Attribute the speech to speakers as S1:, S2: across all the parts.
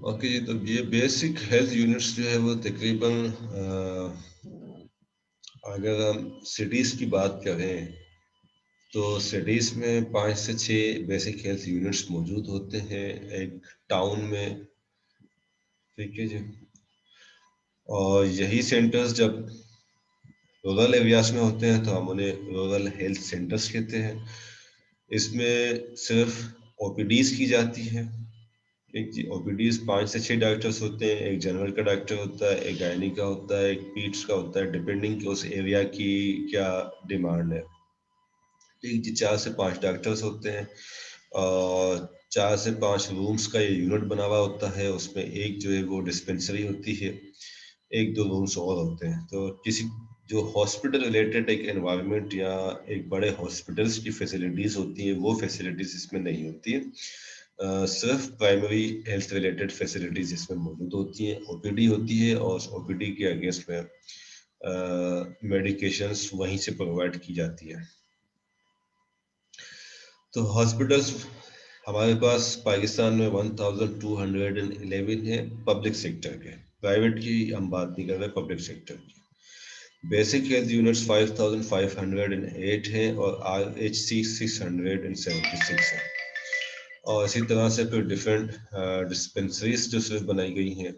S1: Okay जी, तो ये basic health units जो है वो तकरीबन अगर हम सिटीज़ की बात करें तो सिटीज़ में 5 से 6 बेसिक हेल्थ यूनिट्स मौजूद होते हैं एक टाउन में। ठीक है जी। और यही सेंटर्स जब रूरल एरियाज में होते हैं तो हम उन्हें रूरल हेल्थ सेंटर्स कहते हैं। इसमें सिर्फ ओपीडीज की जाती है। एक जी, ओपीडीज 5 से 6 डॉक्टर्स होते हैं। एक जनरल का डॉक्टर होता है, एक गायनी का होता है, एक पीट्स का होता है, डिपेंडिंग कि उस एरिया की क्या डिमांड है। एक जी, 4 से 5 डॉक्टर्स होते हैं और 4 से 5 रूम्स का ये यूनिट बना हुआ होता है। उसमें एक जो है वो डिस्पेंसरी होती है, एक दो रूम्स और होते हैं। तो किसी जो हॉस्पिटल रिलेटेड एक एनवायरनमेंट या एक बड़े हॉस्पिटल्स की फैसिलिटीज़ होती हैं वो फैसिलिटीज़ इसमें नहीं होती है। सिर्फ प्राइमरी हेल्थ रिलेटेड फैसिलिटीज़ इसमें मौजूद होती हैं। ओपीडी होती है और उस ओपीडी के अगेंस्ट में मेडिकेशंस वहीं से प्रोवाइड की जाती है। तो हॉस्पिटल्स हमारे पास पाकिस्तान में 1211 है पब्लिक सेक्टर के। प्राइवेट की हम बात नहीं कर रहे, पब्लिक सेक्टर की। बेसिक हेल्थ यूनिट्स 5508 है और RHC 676 है। और इसी तरह से फिर डिफरेंट डिस्पेंसरीज जो सिर्फ बनाई गई हैं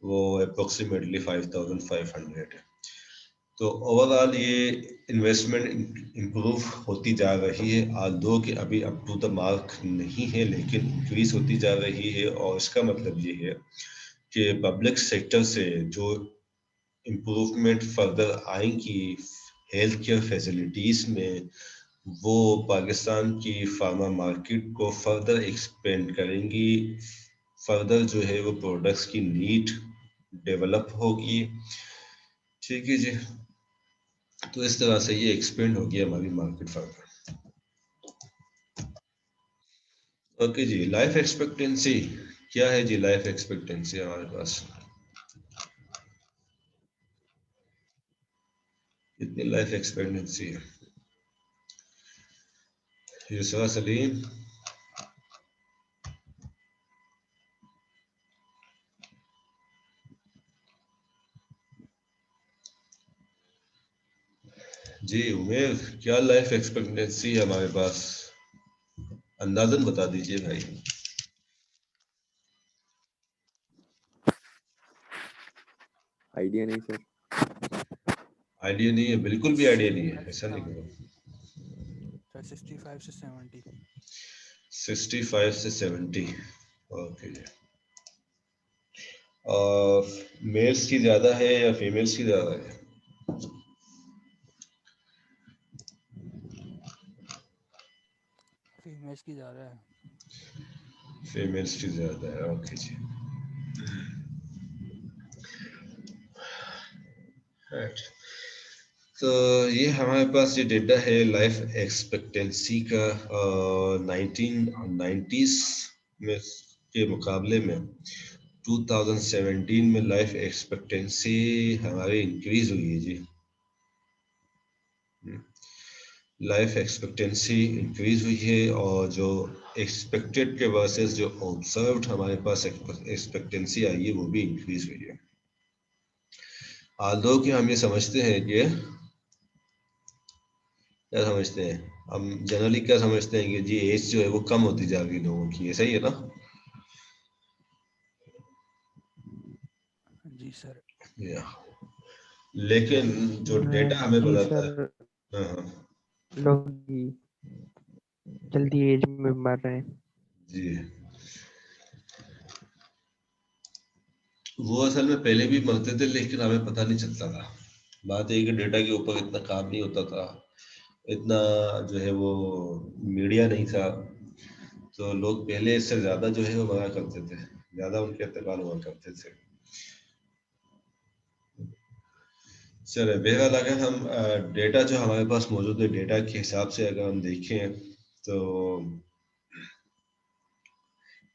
S1: वो अप्रोक्सीमेटली 5500 है। तो ओवरऑल ये इन्वेस्टमेंट इम्प्रूव होती जा रही है। आल्दो कि अभी अप टू द मार्क नहीं है, लेकिन इंक्रीज होती जा रही है। और इसका मतलब ये है कि पब्लिक सेक्टर से जो इम्प्रूवमेंट फर्दर आएंगी हेल्थ केयर फैसिलिटीज़ में, वो पाकिस्तान की फार्मा मार्केट को फर्दर एक्सपेंड करेंगी। फर्दर जो है वो प्रोडक्ट्स की नीड डेवलप होगी। ठीक है जी। तो इस तरह से ये एक्सपेंड होगी हमारी मार्केट फर्दर। ओके जी, लाइफ एक्सपेक्टेंसी क्या है जी? लाइफ एक्सपेक्टेंसी हमारे पास कितनी लाइफ एक्सपेक्टेंसी है? यूसुफ सलीम। जी उमेर, क्या लाइफ एक्सपेक्टेंसी है हमारे पास? अंदाजन बता दीजिए भाई।
S2: आइडिया नहीं सर।
S1: आइडिया नहीं है? बिल्कुल भी आइडिया नहीं है?
S3: 65 से
S1: ऐसा नहीं
S3: 70
S1: करो।
S3: सर, 65 से 70।
S1: 65 से 70। ओके जी। और मेल्स की ज्यादा है या फीमेल्स की ज्यादा है?
S3: फीमेल्स की ज़्यादा है।
S1: फीमेल्स की ज्यादा है। ओके जी। राइट। तो ये हमारे पास ये डेटा है लाइफ एक्सपेक्टेंसी का। 1990s में के मुकाबले में 2017 में लाइफ एक्सपेक्टेंसी हमारी इंक्रीज हुई है जी। लाइफ एक्सपेक्टेंसी इंक्रीज हुई है और जो एक्सपेक्टेड के वर्सेस जो ऑब्जर्व्ड हमारे पास एक्सपेक्टेंसी आई है वो भी इंक्रीज हुई है। आल्दो कि हम ये समझते हैं कि क्या समझते हैं हम जनरली, क्या समझते हैं कि जी एज जो है वो कम होती जा रही है लोगों की, ऐसा ही है ना?
S3: जी सर।
S1: या लेकिन जो डेटा हमें
S4: जी
S1: बताता
S4: सर,
S1: है। हाँ हाँ।
S4: लोग जल्दी एज में मर रहे हैं।
S1: जी, वो असल में पहले भी मरते थे लेकिन हमें पता नहीं चलता था। बात है कि डेटा के ऊपर इतना काम नहीं होता था, इतना जो है वो मीडिया नहीं था। तो लोग पहले इससे ज्यादा जो है वो मरा करते थे, ज्यादा उनके इंतकाल हुआ करते थे। चले बहरहाल, अगर हम डेटा जो हमारे पास मौजूद है डेटा के हिसाब से अगर हम देखें तो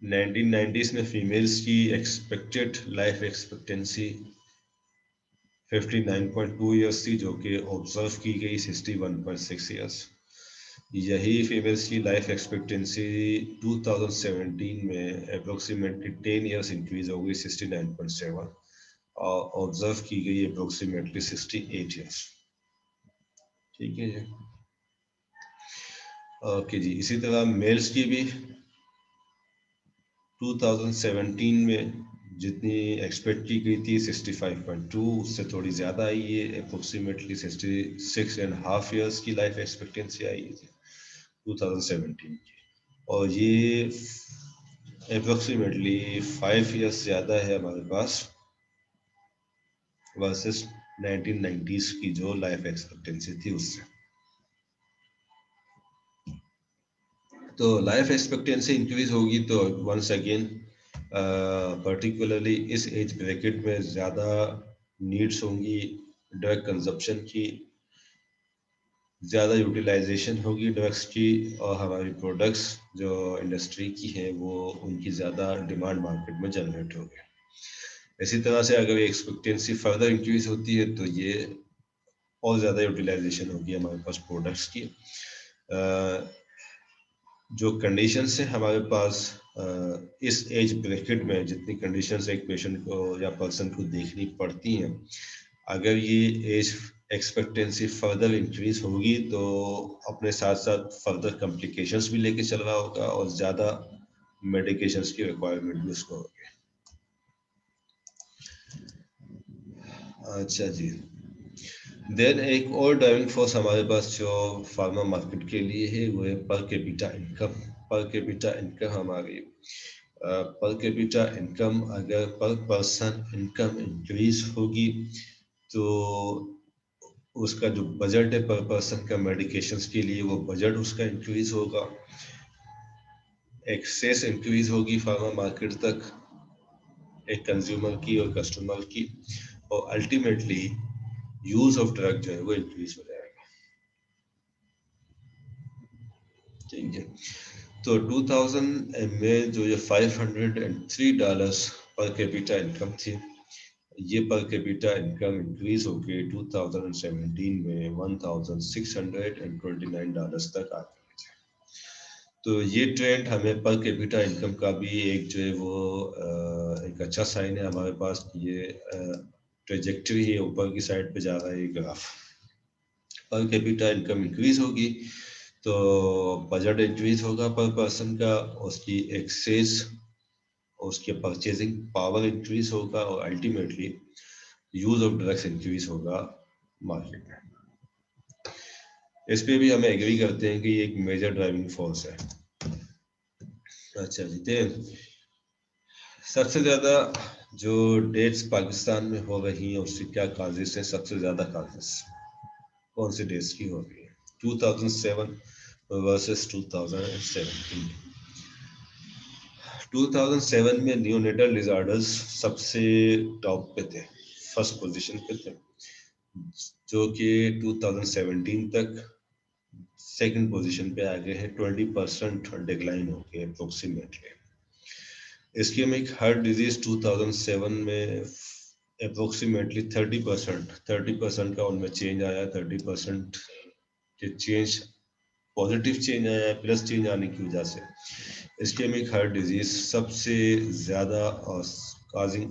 S1: 1990s में फीमेल्स की एक्सपेक्टेड लाइफ एक्सपेक्टेंसी 59.2 ईयर्स थी, जो कि ऑब्जर्व की गई 61.6 ईयर्स। यही फीमेल्स की लाइफ एक्सपेक्टेंसी 2017 में अप्रोक्सीमेटली 10 इयर्स इंक्रीज हो गई 69.7 और ऑब्जर्व की गई अप्रोक्सीमेटली 68 इयर्स। ठीक है जी। ओके जी, इसी तरह मेल्स की भी 2017 में जितनी एक्सपेक्ट की गई थी 65.2, उससे थोड़ी ज़्यादा आई है, अप्रोक्सीमेटली 66.5 इयर्स की लाइफ एक्सपेक्टेंसी आई है 2017 की, और ये अप्रोक्सीमेटली 5 इयर्स ज़्यादा है हमारे पास वर्सेस 1990s की जो लाइफ एक्सपेक्टेंसी थी उससे। तो लाइफ एक्सपेक्टेंसी इंक्रीज होगी तो वंस अगेन पर्टिकुलरली इस एज ब्रैकेट में ज़्यादा नीड्स होंगी ड्रग कंजप्शन की, ज़्यादा यूटिलाइजेशन होगी ड्रग्स की, और हमारी प्रोडक्ट्स जो इंडस्ट्री की है वो उनकी ज़्यादा डिमांड मार्केट में जनरेट होगी। इसी तरह से अगर एक्सपेक्टेंसी फर्दर इंक्रीज होती है तो ये और ज़्यादा यूटिलाइजेशन होगी हमारे पास प्रोडक्ट्स की। जो कंडीशंस है हमारे पास इस एज ब्रैकेट में, जितनी कंडीशंस एक पेशेंट को या पर्सन को देखनी पड़ती हैं, अगर ये एज एक्सपेक्टेंसी फर्दर इंक्रीज होगी तो अपने साथ साथ फर्दर कॉम्प्लिकेशंस भी लेके चल रहा होगा और ज़्यादा मेडिकेशंस की रिक्वायरमेंट भी उसको होगी। अच्छा जी, देन एक और ड्राइविंग फोर्स हमारे पास जो फार्मा मार्केट के लिए है वो है per capita income. Per capita income हमारी पर कैपिटा इनकम अगर पर पर्सन इनकम इंक्रीज होगी तो उसका जो बजट है पर पर्सन का मेडिकेशंस के लिए वो बजट उसका इंक्रीज होगा, एक्सेस इंक्रीज होगी फार्मा मार्केट तक एक कंज्यूमर की और कस्टमर की, और अल्टीमेटली यूज ऑफ ड्रग जो है वो इंक्रीज हो जाएगा। ठीक है, तो 2000 में जो ये $503 पर कैपिटा इनकम थी, ये पर कैपिटा इनकम इंक्रीज होके 2017 में $1629 तक आ गई थी। तो ये ट्रेंड हमें पर कैपिटा इनकम का भी एक जो है वो एक अच्छा साइन है हमारे पास, ये ट्रेजेक्टरी है ऊपर की साइड पे जा रहा है ये graph. Per capita income increase होगी तो बजट इंक्रीज होगा पर पर्सन का, उसकी एक्सेस, उसके परचेजिंग पावर इंक्रीज होगा और ultimately use of drugs increase होगा मार्केट में। इस पे भी हमें एग्री करते हैं कि ये एक मेजर ड्राइविंग फोर्स है। अच्छा जी, सबसे ज्यादा जो डेट्स पाकिस्तान में हो रही हैं उसकी क्या काजिश है? सबसे ज्यादा काजिश कौन से डेट्स की हो रही है? 2007 वर्सेस 2017। 2007 में नियोनेटल डिसऑर्डर्स सबसे टॉप पे थे, फर्स्ट पोजीशन पे थे, जो कि 2017 तक सेकंड पोजीशन पे आ गए हैं। 20% डिक्लाइन हो गए अप्रोक्सीमेटली। इस्केमिक हार्ट डिजीज 2007 में अप्रोक्सीमेटली 30% का उनमें चेंज आया। 30% के चेंज, पॉजिटिव चेंज आया, प्लस चेंज आने की वजह से इस्केमिक हार्ट डिजीज सबसे ज्यादा काजिंग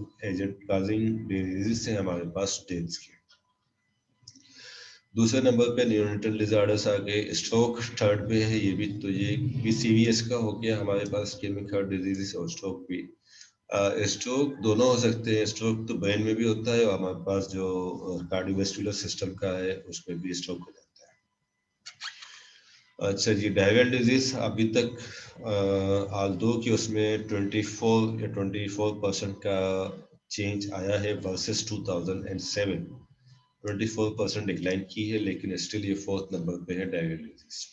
S1: डिजीज है हमारे पास डेथ्स की। दूसरे नंबर पे न्यूरोनल डिजार्डर्स आ गए, स्ट्रोक थर्ड पे है, ये भी तो ये भी सीवीएस का हो गया हमारे पास, इस्केमिक हार्ट डिजीज और स्ट्रोक भी। स्ट्रोक दोनों हो सकते हैं, स्ट्रोक तो ब्रेन में भी होता है और हमारे पास जो कार्डियोवैस्कुलर सिस्टम का है उसमें भी स्ट्रोक हो जाता है। अच्छा जी, डायरियल डिजीज अभी तक आल्दो कि उसमें 24% का चेंज आया है वर्सेस 2007। 24% डिक्लाइन की है, लेकिन स्टिल ये 4th नंबर पे है डायरियल डिजीज।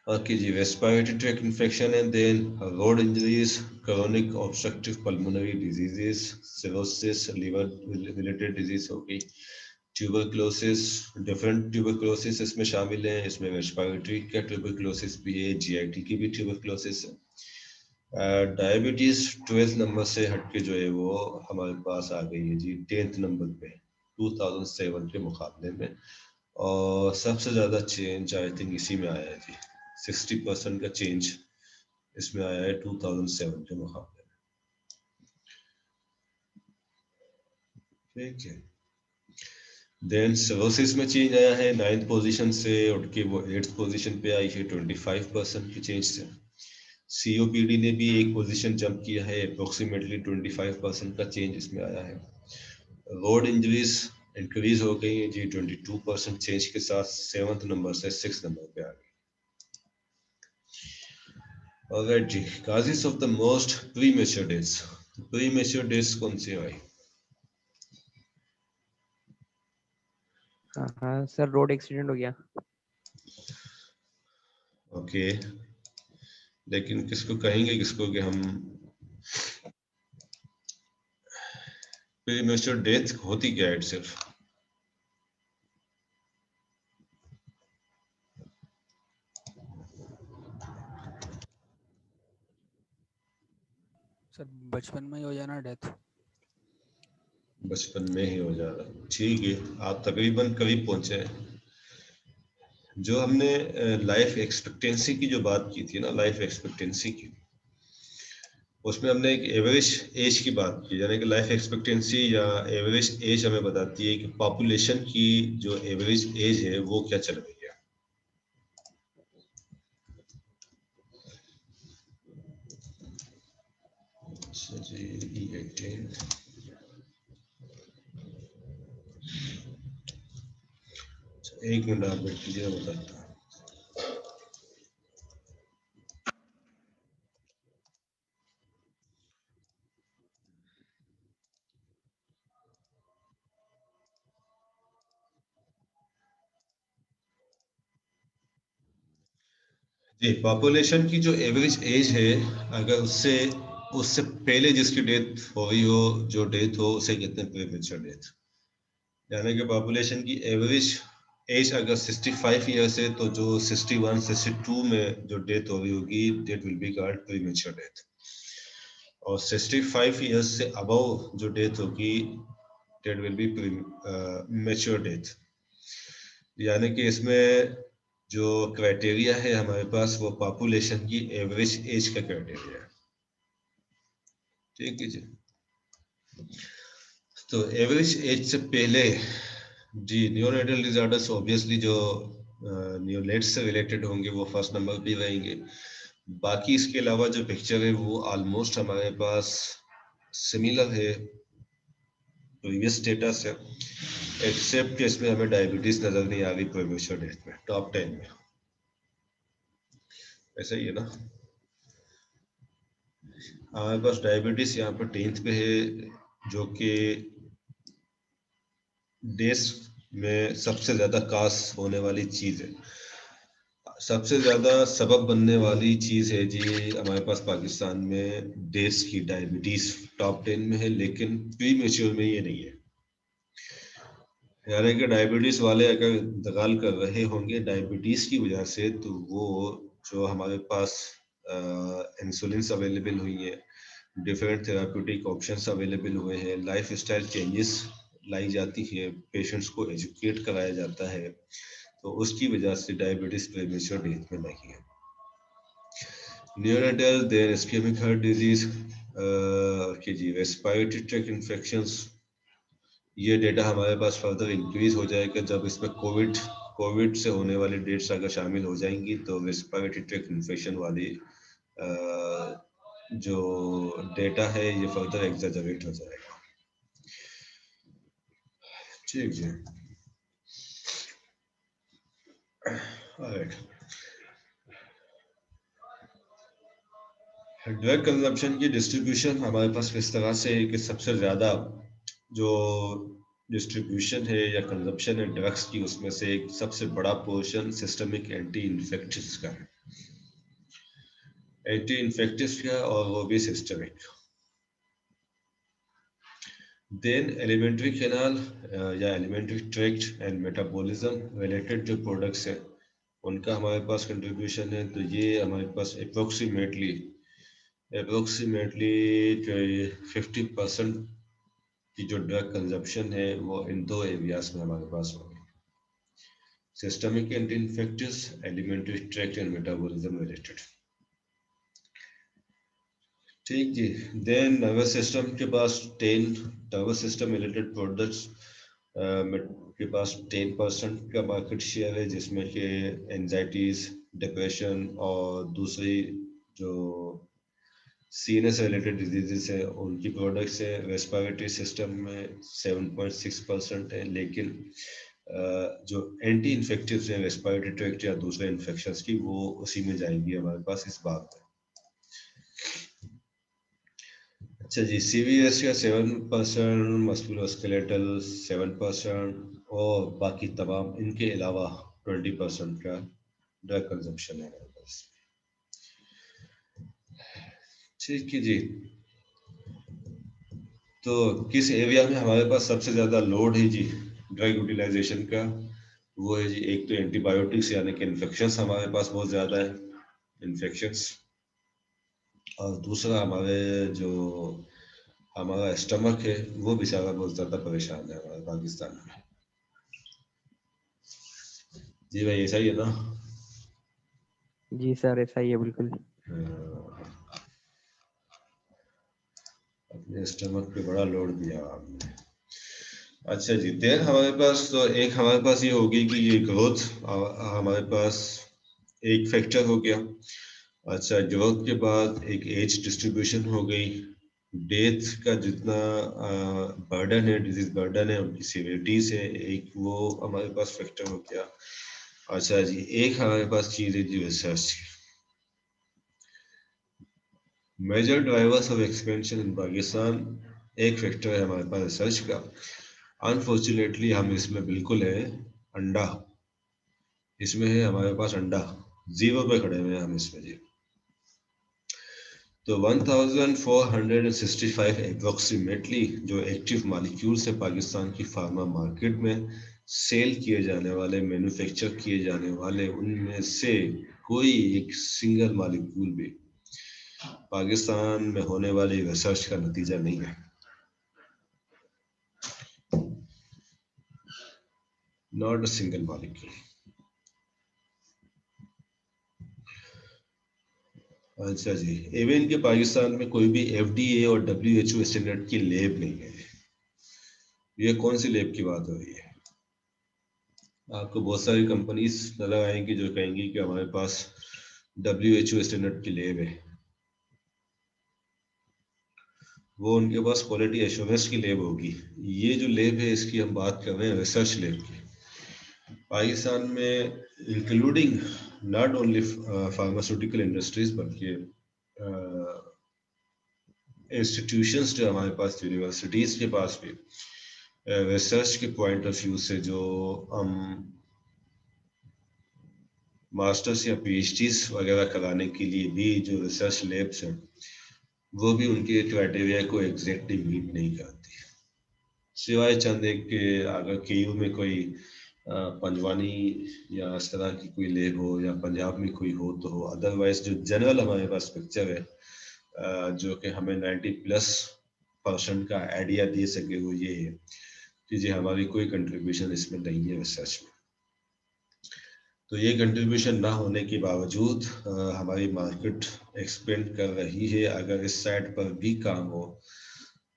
S1: ओके जी, रेस्पिरेटरी ट्रैक्ट इन्फेक्शन है, then road injuries, chronic obstructive pulmonary diseases, cirrhosis, liver related disease हो गई, ट्यूबरक्लोसिस, डिफरेंट ट्यूबरक्लोसिस इसमें शामिल है, इसमें रेस्पिरेटरी का ट्यूबरक्लोसिस भी है, जीआईटी की भी ट्यूबरक्लोसिस है। डायबिटीज 12th नंबर से हटके जो है वो हमारे पास आ गई है जी 10th नंबर पे 2007 के मुकाबले में, और सबसे ज़्यादा चेंज आई थिंक इसी में आया है जी, 60% का चेंज इसमें आया है 2007 के मुकाबले में। ठीक है, देन सर्विसेज में चेंज आया है 9th पोजीशन से उठ के वो 8th पोजीशन पे आई है 25% की चेंज से। सीओपीडी ने भी एक पोजीशन जंप किया है, अप्रोक्सीमेटली 25% का चेंज इसमें आया है। रोड इंजरीज इंक्रीज हो गई है जी 22% चेंज के साथ, 7th नंबर से 6th नंबर पे आ गई। ऑलराइट जी, causes of the most premature deaths. Premature deaths कौन सी आई?
S4: हाँ सर, रोड एक्सीडेंट हो गया।
S1: ओके, लेकिन किसको कहेंगे, किसको कि हम प्रीमेच्योर डेथ होती क्या है सिर्फ?
S3: सर बचपन में ही हो जाना डेथ।
S1: बचपन में ही हो जा रहा, ठीक है, आप तकरीबन करीब पहुंचे हैं। जो हमने लाइफ एक्सपेक्टेंसी की जो बात की थी ना, लाइफ एक्सपेक्टेंसी की, उसमें हमने एक एवरेज एज की बात की, यानी कि लाइफ एक्सपेक्टेंसी या एवरेज एज हमें बताती है कि पॉपुलेशन की जो एवरेज एज है वो क्या चल रही है। अच्छा जी, E18 एक मिनट आप वेट कीजिए, मैं बताता हूँ। जी, पॉपुलेशन की जो एवरेज एज है, अगर उससे उससे पहले जिसकी डेथ हो गई हो, जो डेथ हो, उसे कहते हैं प्रीमेच्योर डेथ। यानी कि पॉपुलेशन की एवरेज एज अगर 65 ईयर्स है, तो जो 61 62 में जो डेथ हो रही होगी, that will be called premature death. और 65 ईयर्स से अबव जो डेथ होगी, that will be mature death. यानी कि इसमें जो क्राइटेरिया है हमारे पास, वो पॉपुलेशन की एवरेज एज का क्राइटेरिया है। ठीक है जी, तो एवरेज एज से पहले जी नियोनेटल डिसऑर्डर्स ऑब्वियसली जो नियोनेट्स से रिलेटेड होंगे वो फर्स्ट नंबर पे रहेंगे। बाकी इसके अलावा जो पिक्चर है वो ऑलमोस्ट हमारे पास सिमिलर है, प्रीवियस स्टेटस है, एक्सेप्ट इसमें हमें डायबिटीज नजर नहीं आ रही प्रीमेच्योर डेथ में, टॉप 10 में। ऐसा ही है ना, हमारे पास डायबिटीज यहाँ पर 10th पे है, जो कि देश में सबसे ज्यादा कास होने वाली चीज है, सबसे ज्यादा सबब बनने वाली चीज है जी हमारे पास पाकिस्तान में। देश की डायबिटीज टॉप 10 में है, लेकिन प्री मेच्योर में ये नहीं है। यानी कि डायबिटीज वाले अगर इंतकाल कर रहे होंगे डायबिटीज की वजह से, तो वो जो हमारे पास इंसुलिन अवेलेबल हुई है, डिफरेंट थेराप्यूटिक ऑप्शंस अवेलेबल हुए हैं, लाइफ स्टाइल चेंजेस लाई जाती है, पेशेंट्स को एजुकेट कराया जाता है, तो उसकी वजह से डायबिटीज प्रीमेच्योर डेथ में नहीं है। Neonatal then ischemic heart disease के जी, रेस्पिरेटरी ट्रैक्ट इन्फेक्शंस, ये डेटा हमारे पास फर्दर इंक्रीज हो जाएगा जब इसमें कोविड से होने वाली डेट्स अगर शामिल हो जाएंगी, तो रेस्पिरेटरी ट्रैक्ट इन्फेक्शन वाली जो डेटा है ये फर्दर एग्जैजरेट हो जाएगा। ठीक जी, ऑलराइट। ड्रग कंजप्शन की डिस्ट्रीब्यूशन हमारे पास किस तरह से है कि सबसे ज़्यादा जो डिस्ट्रीब्यूशन है या कंजप्शन है ड्रग्स की, उसमें से एक सबसे बड़ा पोर्शन सिस्टमिक एंटी इन्फेक्टिव्स का है, एंटी इन्फेक्टिव्स का, और वो भी सिस्टमिक। देन एलिमेंट्री कैनाल या alimentary tract and metabolism related जो प्रोडक्ट्स हैं उनका हमारे पास कंट्रीब्यूशन है, तो ये हमारे पास अप्रोक्सीमेटली 50% की जो ड्रग कंजप्शन है वो इन दो एरियाज में हमारे पास होगी। Systemic anti infectives, alimentary tract and metabolism related. ठीक जी। देन नर्वस सिस्टम के पास 10 नर्वस सिस्टम रिलेटेड प्रोडक्ट्स के पास 10% का मार्केट शेयर है, जिसमें कि एंजाइटीज, डिप्रेशन और दूसरी जो सीएनएस रिलेटेड डिजीजेस है उनकी प्रोडक्ट्स है। रेस्पिरेटरी सिस्टम में 7.6% है, लेकिन जो एंटी इन्फेक्टिव्स हैं रेस्पिरेटरी ट्रैक्ट या दूसरे इन्फेक्शंस की, वो उसी में जाएंगी हमारे पास इस बात में। अच्छा जी, सीवीएस का 7%, मस्कुलोस्केलेटल 7% और बाकी तमाम इनके अलावा 20% का ड्रग कंजम्पशन है हमारे पास। ठीक है जी। तो किस एरिया में हमारे पास सबसे ज्यादा लोड है जी ड्रग यूटिलाइजेशन का? वो है जी, एक तो एंटीबायोटिक्स यानी कि इन्फेक्शंस हमारे पास बहुत ज्यादा है, इन्फेक्शंस। और दूसरा हमारे जो हमारा स्टमक है वो बेचारा बहुत ज्यादा परेशान है हमारे पाकिस्तान में। जी भाई ऐसा ही है ना?
S4: जी सर ऐसा ही है बिल्कुल।
S1: अपने स्टमक पे बड़ा लोड दिया आपने। अच्छा जी, देन हमारे पास तो एक हमारे पास ये होगी कि ये ग्रोथ हमारे पास एक फैक्टर हो गया। अच्छा, ग्रोथ के बाद एक एज डिस्ट्रीब्यूशन हो गई, डेथ का जितना बर्डन है, डिजीज बर्डन है, उनकी सीवियरिटीज है, एक वो हमारे पास फैक्टर हो गया। अच्छा जी, एक हमारे पास चीज है जी research. Major drivers of expansion in Pakistan, एक फैक्टर है हमारे पास रिसर्च का। अनफॉर्चुनेटली हम इसमें बिल्कुल है अंडा, इसमें है हमारे पास अंडा, 0 पे खड़े हुए हैं हम इसमें जी। तो 1465 अप्रोक्सीमेटली जो एक्टिव मॉलिक्यूल्स है पाकिस्तान की फार्मा मार्केट में सेल किए जाने वाले, मैन्युफैक्चर किए जाने वाले, उनमें से कोई एक सिंगल मॉलिक्यूल भी पाकिस्तान में होने वाली रिसर्च का नतीजा नहीं है। Not a single molecule. अच्छा जी, इवन के पाकिस्तान में कोई भी एफडीए और डब्ल्यूएचओ स्टैंडर्ड की लैब नहीं है। ये कौन सी लैब की बात हो रही है? आपको बहुत सारी कंपनीज नजर आएंगी जो कहेंगी कि हमारे पास डब्ल्यूएचओ स्टैंडर्ड की लैब है। वो उनके पास क्वालिटी एश्योरेंस की लैब होगी। ये जो लैब है इसकी हम बात कर रहे हैं रिसर्च लैब की। पाकिस्तान में including not only pharmaceutical industries बल्कि इंस्टीट्यूशंस जो हमारे पास, यूनिवर्सिटीज के पास भी रिसर्च के पॉइंट ऑफ व्यू से जो हम मास्टर्स या पीएचडीज वगैरह कराने के लिए भी जो रिसर्च लैब्स हैं वो भी उनके क्राइटेरिया को एग्जैक्टली मीट नहीं करती, सिवाय चंद एक के अगर केयू में कोई पंजवानी या इस तरह की कोई लैब हो या पंजाब में कोई हो तो हो। अदरवाइज जो जनरल हमारे पास पिक्चर है जो कि हमें 90+% का आइडिया दे सके वो ये है कि जी हमारी कोई कंट्रीब्यूशन इसमें नहीं है रिसर्च में। तो ये कंट्रीब्यूशन ना होने के बावजूद हमारी मार्केट एक्सपेंड कर रही है। अगर इस साइड पर भी काम हो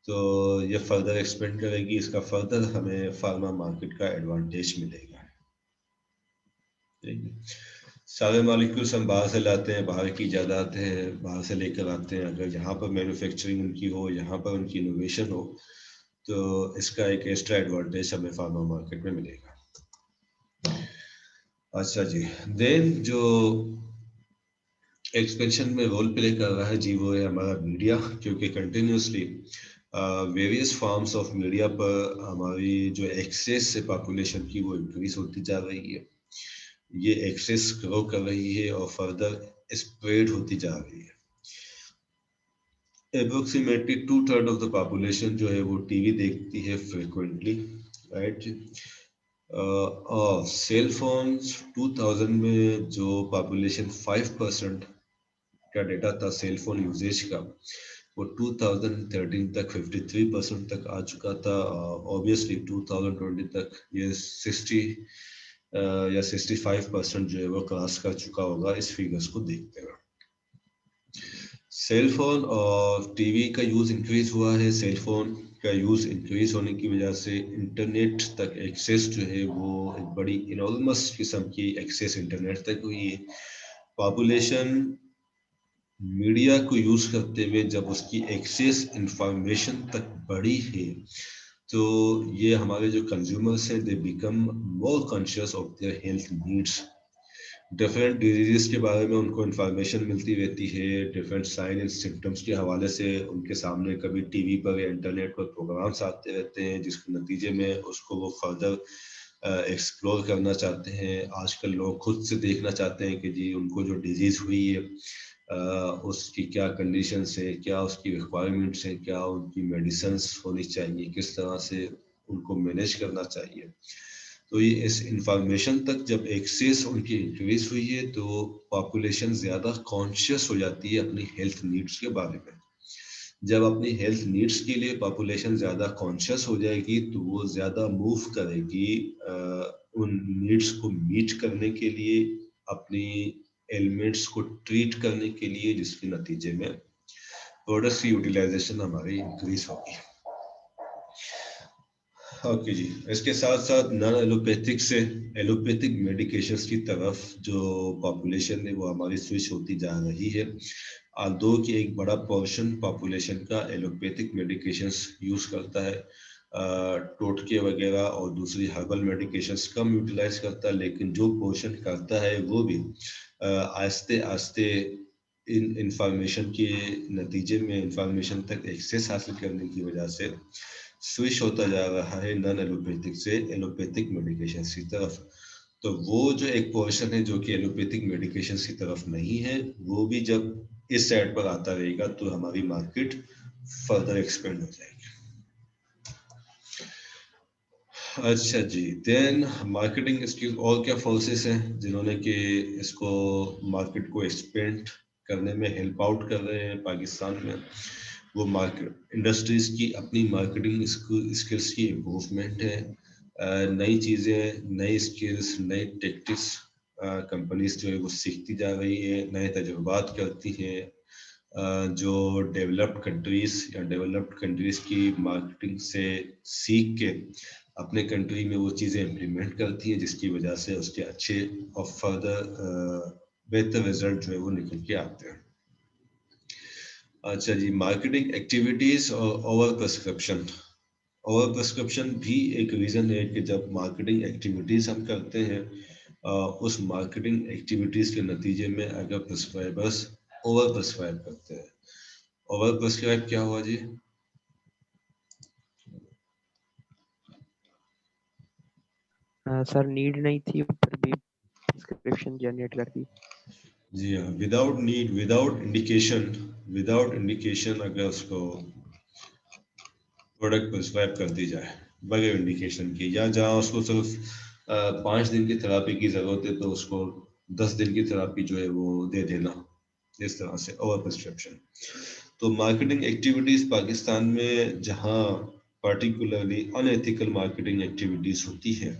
S1: तो ये फर्दर एक्सपेंड करेगी, इसका फर्दर हमें फार्मा मार्केट का एडवांटेज मिलेगा। सारे मॉलिक्यूल्स हम बाहर से लाते हैं, बाहर की इजादात हैं, बाहर से लेकर आते हैं। अगर यहाँ पर मैन्युफैक्चरिंग उनकी हो, यहाँ पर उनकी इनोवेशन हो तो इसका एक एक्स्ट्रा एडवांटेज हमें फार्मा मार्केट में मिलेगा। अच्छा जी, देन जो एक्सपेंशन में रोल प्ले कर रहा है जी वो है हमारा मीडिया, क्योंकि continuously various forms of media पर हमारी जो एक्सेस है पॉपुलेशन की वो इंक्रीज होती जा रही है। ये एक्सेस ग्रो कर रही है और फर्दर स्प्रेड होती जा रही है। अप्रोक्सीमेटली 2/3 ऑफ द पॉपुलेशन जो है वो टीवी देखती है फ्रिक्वेंटली, राइट। और सेल फोन्स 2000 में जो पॉपुलेशन 5% का डेटा था सेल फोन यूजेज का, वो 2013 तक 53% तक आ चुका था। ऑब्वियसली 2020 तक ये 60 या 65% जो है वो क्रॉस कर चुका होगा इस फिगर्स को देखते हुए। सेल फोन और टीवी का यूज इंक्रीज हुआ है। सेल फोन का यूज इंक्रीज होने की वजह से इंटरनेट तक एक्सेस जो है वो एक बड़ी इनॉर्मस किस्म की एक्सेस इंटरनेट तक हुई है। पॉपुलेशन मीडिया को यूज करते हुए जब उसकी एक्सेस इंफॉर्मेशन तक बढ़ी है तो ये हमारे जो कंज्यूमर्स हैं they become more conscious of their health needs. Different diseases के बारे में उनको इन्फॉर्मेशन मिलती रहती है। डिफरेंट साइन एंड सिम्टम्स के हवाले से उनके सामने कभी टीवी पर या इंटरनेट पर प्रोग्राम्स आते रहते हैं जिसके नतीजे में उसको वो फर्दर एक्सप्लोर करना चाहते हैं। आजकल लोग खुद से देखना चाहते हैं कि जी उनको जो डिजीज हुई है उसकी क्या कंडीशंस है, क्या उसकी रिक्वायरमेंट्स हैं, क्या उनकी मेडिसिन्स होनी चाहिए, किस तरह से उनको मैनेज करना चाहिए। तो ये इस इंफॉर्मेशन तक जब एक्सेस उनकी इंक्रीज हुई है तो पॉपुलेशन ज़्यादा कॉन्शियस हो जाती है अपनी हेल्थ नीड्स के बारे में। जब अपनी हेल्थ नीड्स के लिए पॉपुलेशन ज़्यादा कॉन्शियस हो जाएगी तो वो ज़्यादा मूव करेगी उन नीड्स को मीट करने के लिए, अपनी एलिमेंट्स को ट्रीट करने के लिए, जिसके नतीजे में प्रोडक्ट्स की यूटिलाइजेशन हमारी इंक्रीज होगी। ओके जी, इसके साथ साथ नॉन एलोपैथिक से एलोपैथिक मेडिकेशंस की तरफ जो पॉपुलेशन है वो हमारी स्विच होती जा रही है। दो कि एक बड़ा पोर्शन पॉपुलेशन का एलोपैथिक मेडिकेशंस यूज करता है, टोटके वगैरह और दूसरी हर्बल मेडिकेशंस कम यूटिलाइज करता है, लेकिन जो पोर्शन करता है वो भी आस्ते आस्ते इन इंफॉर्मेशन के नतीजे में इंफॉर्मेशन तक एक्सेस हासिल करने की वजह से स्विच होता जा रहा है नॉन एलोपैथिक से एलोपैथिक मेडिकेशन की तरफ। तो वो जो एक पोर्शन है जो कि एलोपैथिक मेडिकेशन की तरफ नहीं है, वो भी जब इस साइड पर आता रहेगा तो हमारी मार्केट फर्दर एक्सपेंड हो जाएगी। अच्छा जी, देन मार्केटिंग स्किल और क्या फोर्सेस हैं जिन्होंने कि इसको मार्केट को एक्सपेंड करने में हेल्प आउट कर रहे हैं पाकिस्तान में। वो मार्केट इंडस्ट्रीज की अपनी मार्केटिंग स्किल्स की इम्प्रूवमेंट है। नई चीज़ें, नई स्किल्स, नई टेक्टिक्स कंपनीज जो है वो सीखती जा रही है, नए तजुर्बात करती हैं। जो डेवलप्ड कंट्रीज या डेवलप्ड कंट्रीज की मार्केटिंग से सीख के अपने कंट्री में वो चीज़ें इम्प्लीमेंट करती हैं, जिसकी वजह से उसके अच्छे और फर्दर बेहतर रिजल्ट जो है वो निकल के आते हैं। अच्छा जी, मार्केटिंग एक्टिविटीज और ओवर प्रिस्क्रिप्शन। ओवर प्रिस्क्रिप्शन भी एक रीज़न है कि जब मार्केटिंग एक्टिविटीज हम करते हैं उस मार्केटिंग एक्टिविटीज के नतीजे में अगर प्रिस्क्राइबर्स ओवर प्रिस्क्राइब करते हैं। ओवर प्रिस्क्राइब क्या हुआ जी?
S4: सर नीड नहीं थी ऊपर भी प्रिस्क्रिप्शन जनरेट कर दी।
S1: जी हाँ, विदाउट नीड, विदाउट इंडिकेशन अगर उसको प्रोडक्ट प्रिस्क्राइब कर दी जाए बगैर इंडिकेशन की, या जहाँ उसको सिर्फ 5 दिन की थेरापी की जरूरत है तो उसको 10 दिन की थेरापी जो है वो दे देना, इस तरह से ओवर प्रिस्क्रिप्शन। तो मार्केटिंग एक्टिविटीज पाकिस्तान में जहाँ पर्टिकुलरली अनएथिकल मार्केटिंग एक्टिविटीज होती है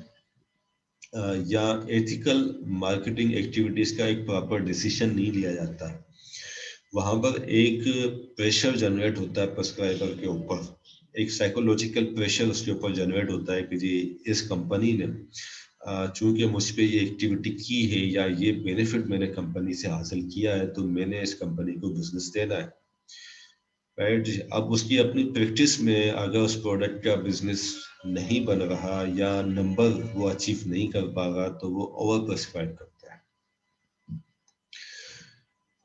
S1: या एथिकल मार्केटिंग एक्टिविटीज का एक प्रॉपर डिसीजन नहीं लिया जाता, वहाँ पर एक प्रेशर जनरेट होता है प्रिस्क्राइबर के ऊपर, एक साइकोलॉजिकल प्रेशर उसके ऊपर जनरेट होता है कि जी इस कंपनी ने चूंकि मुझ पे ये एक्टिविटी की है या ये बेनिफिट मैंने कंपनी से हासिल किया है तो मैंने इस कंपनी को बिजनेस देना है, राइट। अब उसकी अपनी प्रैक्टिस में अगर उस प्रोडक्ट का बिजनेस नहीं बन रहा या नंबर वो अचीव नहीं कर पा रहा तो वो ओवर प्रिस्क्राइब करता है।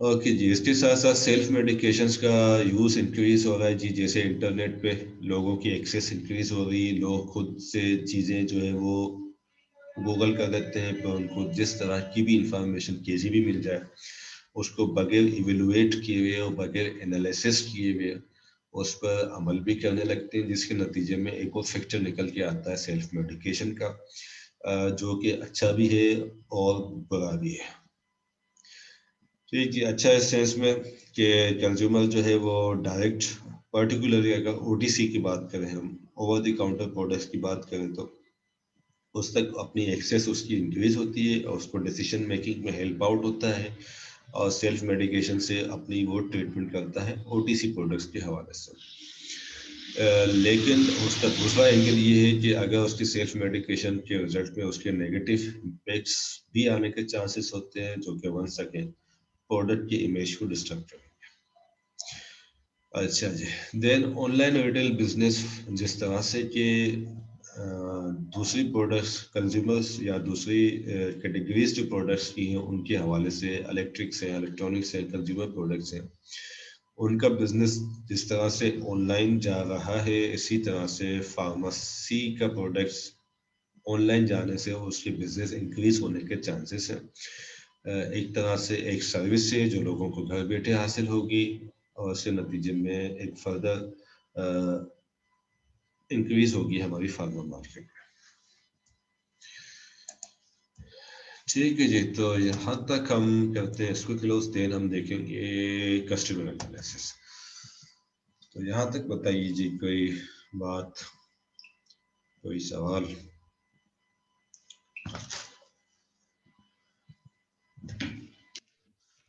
S1: ओके जी, इसके साथ साथ सेल्फ मेडिकेशंस का यूज़ इंक्रीज हो रहा है जी। जैसे इंटरनेट पे लोगों की एक्सेस इंक्रीज हो रही है, लोग खुद से चीज़ें जो है वो गूगल कर देते हैं, पर उनको जिस तरह की भी इंफॉर्मेशन कैसी भी मिल जाए उसको बगैर इवेलुएट किए हुए और बगैर एनालिसिस किए हुए उस पर अमल भी करने लगते हैं, जिसके नतीजे में एक और फैक्टर निकल के आता है सेल्फ मेडिकेशन का, जो कि अच्छा भी है और बुरा भी है। ठीक जी, अच्छा इस सेंस में कि कंज्यूमर जो है वो डायरेक्ट, पर्टिकुलरली अगर ओटीसी की बात करें, हम ओवर द काउंटर प्रोडक्ट्स की बात करें, तो उस तक अपनी एक्सेस उसकी इंक्रीज होती है और उसको डिसीजन मेकिंग में हेल्प आउट होता है और सेल्फ मेडिकेशन से अपनी वो ट्रीटमेंट करता है ओटीसी प्रोडक्ट्स के हवाले से। लेकिन उसका दूसरा एंगल ये है कि अगर उसकी सेल्फ मेडिकेशन के रिजल्ट में उसके नेगेटिव इम्पैक्ट्स भी आने के चांसेस होते हैं जो कि वन सकें प्रोडक्ट की इमेज को डिस्टर्ब करें। अच्छा जी, देन ऑनलाइन रिटेल बिजनेस जिस तरह से कि दूसरी प्रोडक्ट्स कंज्यूमर्स या दूसरी कैटेगरीज जो प्रोडक्ट्स की हैं उनके हवाले से इलेक्ट्रिक्स हैं, इलेक्ट्रॉनिक्स हैं, कंज्यूमर प्रोडक्ट्स हैं, उनका बिजनेस जिस तरह से ऑनलाइन जा रहा है इसी तरह से फार्मेसी का प्रोडक्ट्स ऑनलाइन जाने से उसके बिजनेस इंक्रीज होने के चांसेस हैं। एक तरह से एक सर्विस है जो लोगों को घर बैठे हासिल होगी और उसके नतीजे में एक फर्दर इंक्रीज होगी हमारी फार्मा मार्केट। ठीक है जी, तो यहाँ तक हम करते हैं इसको क्लोज, देन हम देखेंगे कस्टमर एनालिसिस। तो यहाँ तक बताइए जी, कोई बात, कोई सवाल?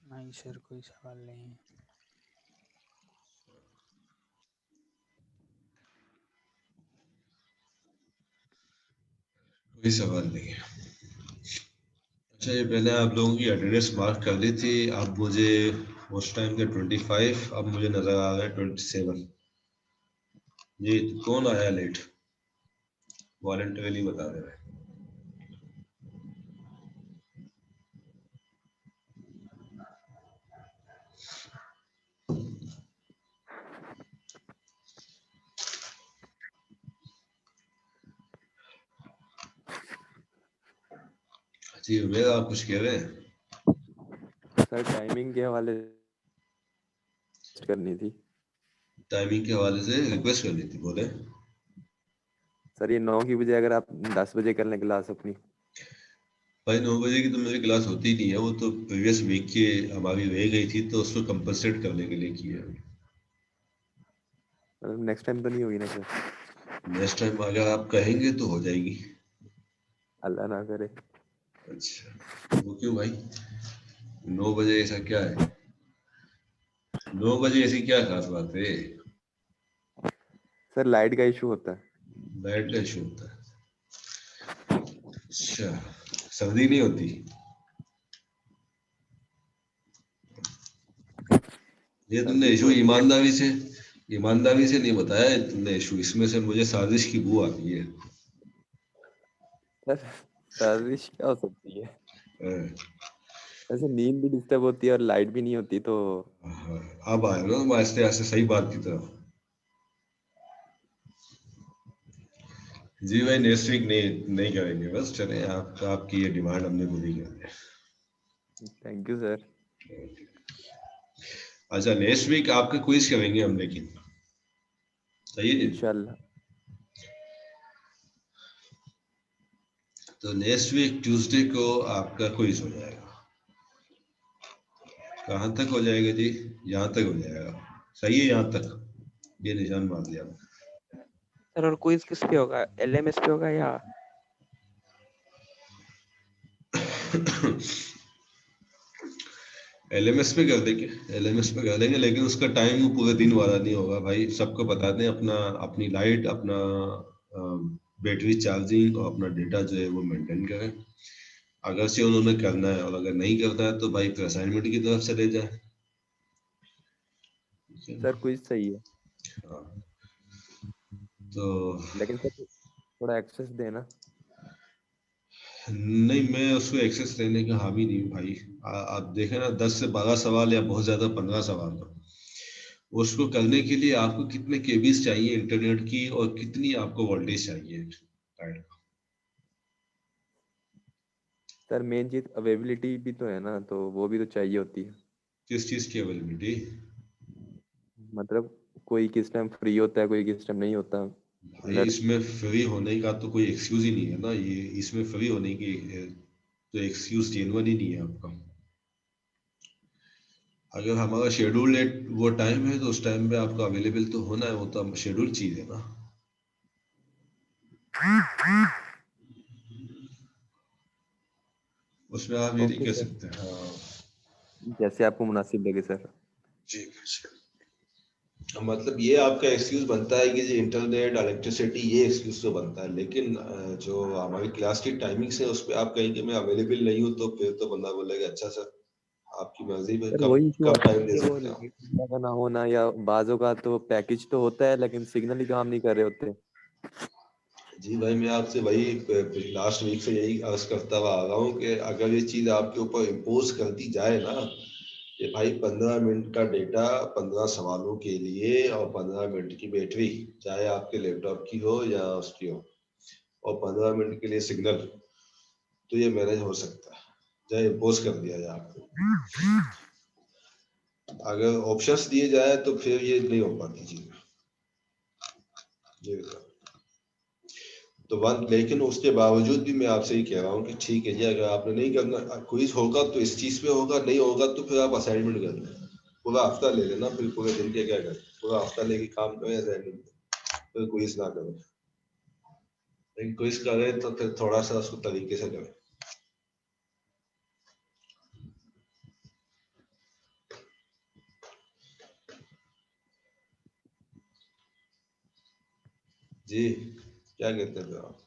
S3: नहीं सर, कोई सवाल नहीं है।
S1: कोई सवाल नहीं है। अच्छा, ये पहले आप लोगों की अटेंडेंस मार्क कर ली थी, अब मुझे उस टाइम के 25, अब मुझे नजर आ रहा है 27। ये कौन आया लेट? वॉलंटरीली बता दे रहे। जी उमेद, आप कुछ कह रहे हैं?
S2: सर टाइमिंग के हवाले करनी थी।
S1: टाइमिंग के हवाले से रिक्वेस्ट करनी थी, बोले।
S2: सर ये 9 की बजाय अगर आप 10 बजे कर लें क्लास अपनी।
S1: भाई 9 बजे की तो मेरी क्लास होती ही नहीं है, वो तो प्रीवियस वीक की हमारी रह गई थी तो उसको कंपनसेट करने के लिए किया है।
S2: मतलब नेक्स्ट टाइम तो नहीं होगी ना सर?
S1: नेक्स्ट टाइम अगर आप कहेंगे तो हो जाएगी।
S2: अल्लाह ना करे।
S1: अच्छा, वो क्यों भाई? 9 बजे ऐसा क्या है? 9 बजे ऐसी क्या खास बात है?
S2: सर लाइट का इशू होता है।
S1: लाइट का इशू होता है? अच्छा, सर्दी नहीं होती? ये तुमने
S2: सर्दी तो
S1: इशू
S2: होती है।
S1: ईमानदारी से नहीं बताया तुमने इशू, इसमें से मुझे साजिश की बू आ रही है।
S2: सर साजिश क्या हो सकती है?
S1: हाँ,
S2: ऐसे नींद भी डिस्टर्ब होती है और लाइट भी नहीं होती तो।
S1: हाँ, अब आए ना तुम आहिस्ते आहिस्ते सही बात की तरफ। जी भाई, नेक्स्ट वीक नहीं नहीं करेंगे, बस चले, आपकी ये डिमांड हमने पूरी कर दी।
S2: Thank you sir.
S1: अच्छा, नेक्स्ट वीक आपका क्विज करेंगे हम, लेकिन सही है जी।
S2: इंशाल्लाह।
S1: तो नेक्स्ट वीक ट्यूसडे को आपका क्विज हो जाएगा। कहाँ तक हो जाएगा जी? यहाँ तक हो जाएगा। सही है, यहाँ तक ये निशान मार दिया।
S4: सर और क्विज किस पे होगा, एलएमएस पे होगा या?
S1: एलएमएस पे कर देंगे, एलएमएस पे कर देंगे, लेकिन उसका टाइम पूरे दिन वाला नहीं होगा भाई। सबको बता दें, अपना अपनी लाइट, अपना बैटरी चार्जिंग और अपना डेटा जो है वो मेंटेन करें। अगर से उन्होंने करना है, और अगर नहीं करना है तो भाई फिर असाइनमेंट की तरफ चले जाए।
S2: सर क्विज सही है
S1: हाँ, तो
S2: लेकिन सर थोड़ा एक्सेस देना।
S1: नहीं, मैं उसको एक्सेस देने का हामी नहीं हूँ भाई। आप देखें ना, 10 से 12 सवाल या बहुत ज्यादा 15 सवाल हो, उसको करने के लिए आपको कितने केबीस चाहिए इंटरनेट की और कितनी आपको वोल्टेज चाहिए लाइट का।
S2: सर मेन चीज अवेलेबिलिटी भी तो है ना, तो वो भी तो चाहिए होती है।
S1: किस चीज की अवेलेबिलिटी?
S2: मतलब कोई किस टाइम फ्री होता है, कोई किस टाइम नहीं होता।
S1: भाई
S2: नेट।
S1: इसमें फ्री होने का तो कोई एक्सक्यूज ही नहीं है ना, ये इसमें फ्री होने की तो एक्सक्यूज जेन्युइन ही नहीं है आपका। अगर हमारा शेड्यूल वो टाइम है तो उस टाइम पे आपको अवेलेबल तो होना है, वो तो शेड्यूल चीज है ना। उसमें आप ये नहीं
S2: ओके
S1: कह
S2: सर,
S1: सकते। हाँ
S2: जैसे आपको मुनासिब लगे सर।
S1: जी। मतलब ये आपका एक्सक्यूज बनता है कि जी इंटरनेट इलेक्ट्रिसिटी, ये एक्सक्यूज तो बनता है, लेकिन जो हमारी क्लास की टाइमिंग्स है उस पर आप कहेंगे मैं अवेलेबल नहीं हूँ, तो फिर तो बंदा बोलेगा अच्छा सर आपकी मर्जी में
S2: सर
S1: कब
S2: वही इशू
S1: कब
S2: आता
S1: टाइम
S2: है
S1: दे
S2: कि वो
S1: सकते हो।
S2: नेट का ना होना, या बाजों का तो पैकेज तो होता है लेकिन सिग्नल ही काम नहीं कर रहे होते।
S1: जी भाई, मैं आपसे वही लास्ट वीक से यही अर्ज करता हुआ आ रहा हूँ कि अगर ये चीज आपके ऊपर इम्पोज कर दी जाए ना कि भाई 15 मिनट का डेटा 15 सवालों के लिए और 15 मिनट की बैटरी, चाहे आपके लैपटॉप की हो या उसकी हो, और 15 मिनट के लिए सिग्नल, तो ये मैनेज हो सकता है चाहे इम्पोज कर दिया जाए आपको। अगर ऑप्शंस दिए जाए तो फिर ये नहीं हो पाती चीज। ये तो वन, लेकिन उसके बावजूद भी मैं आपसे ही कह रहा हूँ कि ठीक है जी, अगर आपने नहीं करना क्विज होगा तो इस चीज पे होगा, नहीं होगा तो फिर आप असाइनमेंट कर लें, पूरा हफ्ता ले लेना, फिर पूरे दिन के क्या करें, पूरा हफ्ता लेके काम करें असाइनमेंट, फिर क्विज ना करें। लेकिन क्विज करें तो फिर थोड़ा सा उसको तरीके से करें। जी क्या कहते हैं फिर आप?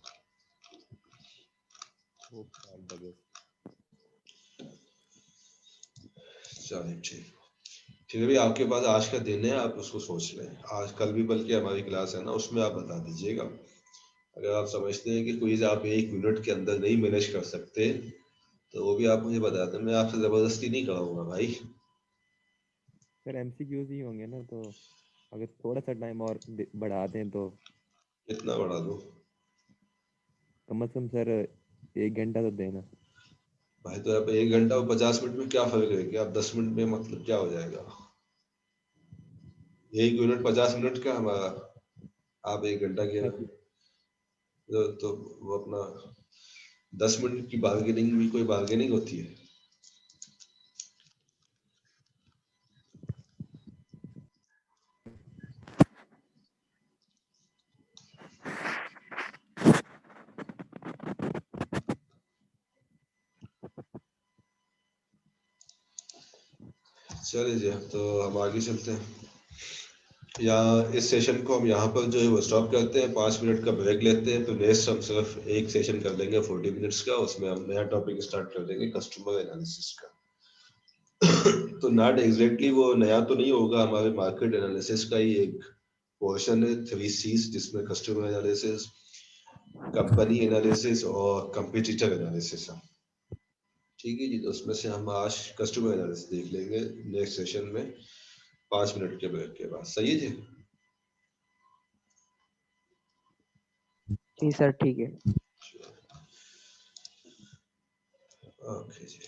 S1: चलिए ठीक, फिर भी आपके पास आज का दिन है, आप उसको सोच लें, आज कल भी बल्कि हमारी क्लास है ना, उसमें आप बता दीजिएगा। अगर आप समझते हैं कि क्विज आप 1 मिनट के अंदर नहीं मैनेज कर सकते तो वो भी आप मुझे बता दें, मैं आपसे जबरदस्ती नहीं कराऊंगा भाई।
S2: सर एमसीक्यूज ही होंगे ना, तो अगर थोड़ा सा टाइम और बढ़ा दें तो।
S1: कितना बढ़ा दूं?
S2: कम से कम सर 1 घंटा तो देना।
S1: भाई तो आप 1 घंटा और 50 मिनट में क्या फर्क है कि आप 10 मिनट में, मतलब क्या हो जाएगा? 1 मिनट 50 मिनट का हमारा, आप 1 घंटा के ना, तो वो अपना 10 मिनट की बार्गेनिंग भी कोई बार्गेनिंग होती है? चलिए जी, तो हम आगे चलते हैं, या इस सेशन को हम यहाँ पर जो है वो स्टॉप करते हैं, 5 मिनट का ब्रेक लेते हैं, तो नेक्स्ट हम सिर्फ एक सेशन कर लेंगे 40 मिनट्स का, उसमें हम नया टॉपिक स्टार्ट कर देंगे कस्टमर एनालिसिस का। तो नॉट एग्जैक्टली वो नया तो नहीं होगा, हमारे मार्केट एनालिसिस का ही एक पोर्शन है, 3 C's, जिसमें कस्टमर एनालिसिस, कंपनी एनालिसिस और कंपटीटर एनालिसिस है। ठीक है जी, तो उसमें से हम आज कस्टमर एनालिसिस देख लेंगे नेक्स्ट सेशन में 5 मिनट के ब्रेक के बाद। सही है जी?
S4: जी सर ठीक है।
S1: ओके जी।